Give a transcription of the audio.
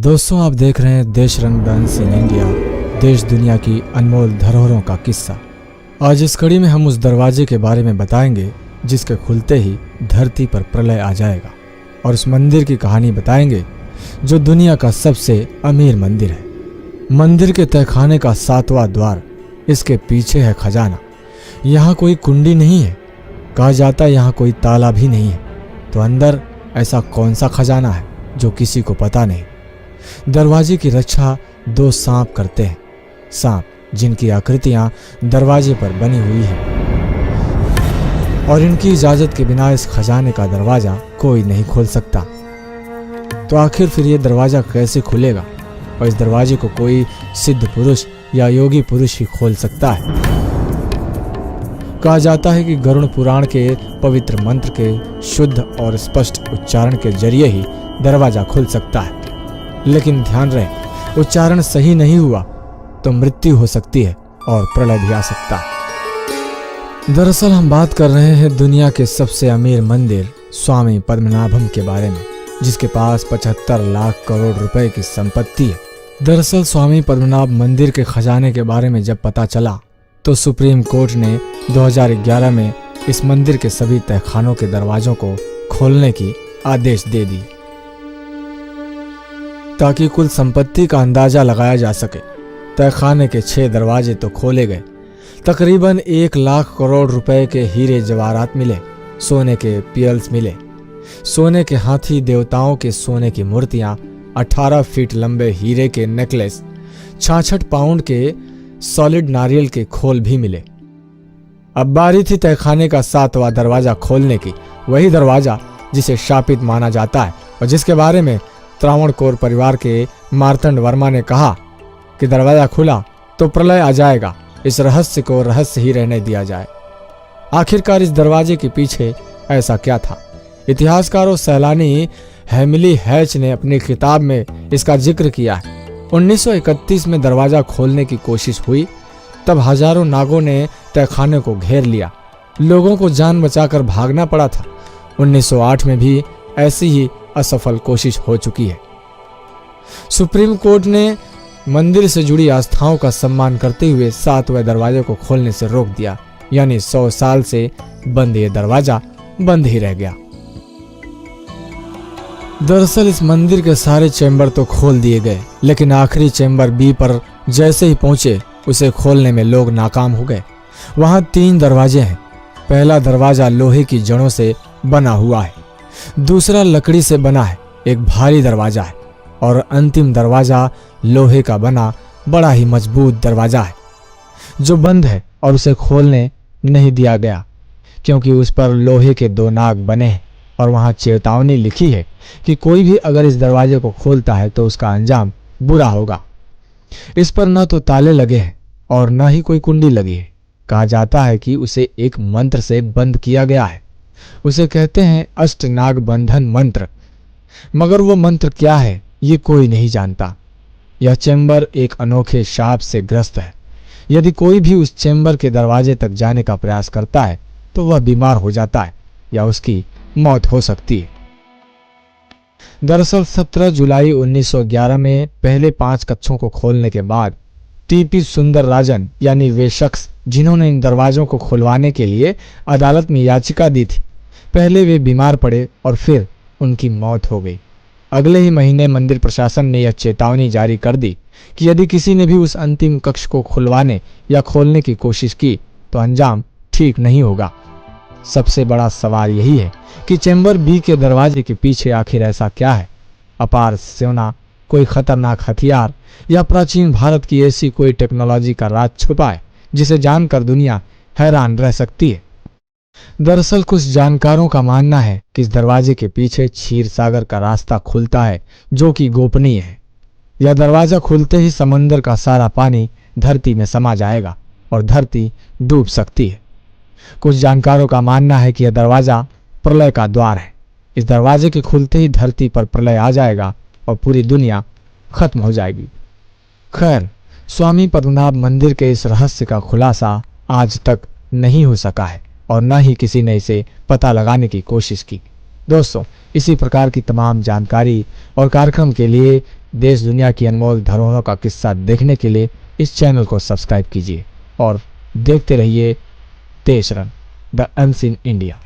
दोस्तों, आप देख रहे हैं देश रंग डांस इन इंडिया, देश दुनिया की अनमोल धरोहरों का किस्सा। आज इस कड़ी में हम उस दरवाजे के बारे में बताएंगे जिसके खुलते ही धरती पर प्रलय आ जाएगा, और उस मंदिर की कहानी बताएंगे जो दुनिया का सबसे अमीर मंदिर है। मंदिर के तहखाने का 7वां द्वार, इसके पीछे है खजाना। यहाँ कोई कुंडी नहीं है, कहा जाता यहाँ कोई ताला भी नहीं है। तो अंदर ऐसा कौन सा खजाना है जो किसी को पता नहीं। दरवाजे की रक्षा 2 सांप करते हैं, सांप जिनकी आकृतियां दरवाजे पर बनी हुई हैं, और इनकी इजाजत के बिना इस खजाने का दरवाजा कोई नहीं खोल सकता। तो आखिर फिर ये दरवाजा कैसे खुलेगा? और इस दरवाजे को कोई सिद्ध पुरुष या योगी पुरुष ही खोल सकता है। कहा जाता है कि गरुड़ पुराण के पवित्र मंत्र के शुद्ध और स्पष्ट उच्चारण के जरिए ही दरवाजा खुल सकता है। लेकिन ध्यान रहे, उच्चारण सही नहीं हुआ तो मृत्यु हो सकती है और प्रलय भी आ सकता है। दरअसल हम बात कर रहे हैं दुनिया के सबसे अमीर मंदिर स्वामी पद्मनाभम के बारे में, जिसके पास 75 लाख करोड़ रुपए की संपत्ति है। दरअसल स्वामी पद्मनाभ मंदिर के खजाने के बारे में जब पता चला तो सुप्रीम कोर्ट ने 2011 में इस मंदिर के सभी तहखानों के दरवाजों को खोलने की आदेश दे दी, ताकि कुल संपत्ति का अंदाजा लगाया जा सके। तहखाने के 6 दरवाजे तो खोले गए। तकरीबन 1 लाख करोड़ रुपए के हीरे जवाहरात मिले, सोने के पियल्स मिले, सोने के हाथी देवताओं के सोने की मूर्तियां, 18 फीट लंबे हीरे के नेकलेस, 66 पाउंड के सॉलिड नारियल के खोल भी मिले। अब बारी थी तहखाने का 7वां दरवाजा खोलने की, वही दरवाजा जिसे शापित माना जाता है और जिसके बारे में त्रावणकोर परिवार के मार्तंड वर्मा ने कहा कि दरवाजा खुला तो प्रलय आ जाएगा, इस रहस्य को रहस्य ही रहने दिया जाए। आखिरकार इस दरवाजे के पीछे ऐसा क्या था? इतिहासकार और सैलानी हेमिली हैच ने अपनी किताब में इसका जिक्र किया है। 1931 में दरवाजा खोलने की कोशिश हुई, तब हजारों नागों ने तहखाने को घेर लिया। लोगों को जान बचाकर भागना पड़ा था। 1908 में भी ऐसी ही असफल कोशिश हो चुकी है। सुप्रीम कोर्ट ने मंदिर से जुड़ी आस्थाओं का सम्मान करते हुए 7वें दरवाजे को खोलने से रोक दिया, यानी 100 साल से बंद ये दरवाजा बंद ही रह गया। दरअसल इस मंदिर के सारे चैम्बर तो खोल दिए गए, लेकिन आखिरी चैम्बर बी पर जैसे ही पहुंचे उसे खोलने में लोग नाकाम हो गए। वहां 3 दरवाजे हैं। पहला दरवाजा लोहे की जड़ों से बना हुआ है, दूसरा लकड़ी से बना है, एक भारी दरवाजा है, और अंतिम दरवाजा लोहे का बना बड़ा ही मजबूत दरवाजा है जो बंद है और उसे खोलने नहीं दिया गया, क्योंकि उस पर लोहे के 2 नाग बने हैं और वहां चेतावनी लिखी है कि कोई भी अगर इस दरवाजे को खोलता है तो उसका अंजाम बुरा होगा। इस पर न तो ताले लगे हैं और न ही कोई कुंडी लगी है। कहा जाता है कि उसे एक मंत्र से बंद किया गया है, उसे कहते हैं अष्टनाग बंधन मंत्र, मगर वो मंत्र क्या है ये कोई नहीं जानता। यह चैम्बर एक अनोखे शाप से ग्रस्त है। यदि कोई भी उस चैम्बर के दरवाजे तक जाने का प्रयास करता है तो वह बीमार हो जाता है या उसकी मौत हो सकती है। दरअसल 17 जुलाई 1911 में पहले 5 कक्षों को खोलने के बाद टीपी सुंदरराजन, यानी वे शख्स जिन्होंने इन दरवाजों को खुलवाने के लिए अदालत में याचिका दी थी, पहले वे बीमार पड़े और फिर उनकी मौत हो गई। अगले ही महीने मंदिर प्रशासन ने यह चेतावनी जारी कर दी कि यदि किसी ने भी उस अंतिम कक्ष को खुलवाने या खोलने की कोशिश की तो अंजाम ठीक नहीं होगा। सबसे बड़ा सवाल यही है कि चैम्बर बी के दरवाजे के पीछे आखिर ऐसा क्या है? अपार सोना, कोई खतरनाक हथियार, या प्राचीन भारत की ऐसी कोई टेक्नोलॉजी का राज छुपा है जिसे जानकर दुनिया हैरान रह सकती है। दरअसल कुछ जानकारों का मानना है कि इस दरवाजे के पीछे क्षीर सागर का रास्ता खुलता है जो कि गोपनीय है। यह दरवाजा खुलते ही समंदर का सारा पानी धरती में समा जाएगा और धरती डूब सकती है। कुछ जानकारों का मानना है कि यह दरवाजा प्रलय का द्वार है। इस दरवाजे के खुलते ही धरती पर प्रलय आ जाएगा और पूरी दुनिया खत्म हो जाएगी। खैर, स्वामी पद्मनाभ मंदिर के इस रहस्य का खुलासा आज तक नहीं हो सका है और न ही किसी ने इसे पता लगाने की कोशिश की। दोस्तों, इसी प्रकार की तमाम जानकारी और कार्यक्रम के लिए देश दुनिया की अनमोल धरोहरों का किस्सा देखने के लिए इस चैनल को सब्सक्राइब कीजिए और देखते रहिए देश रन द अनसीन इंडिया।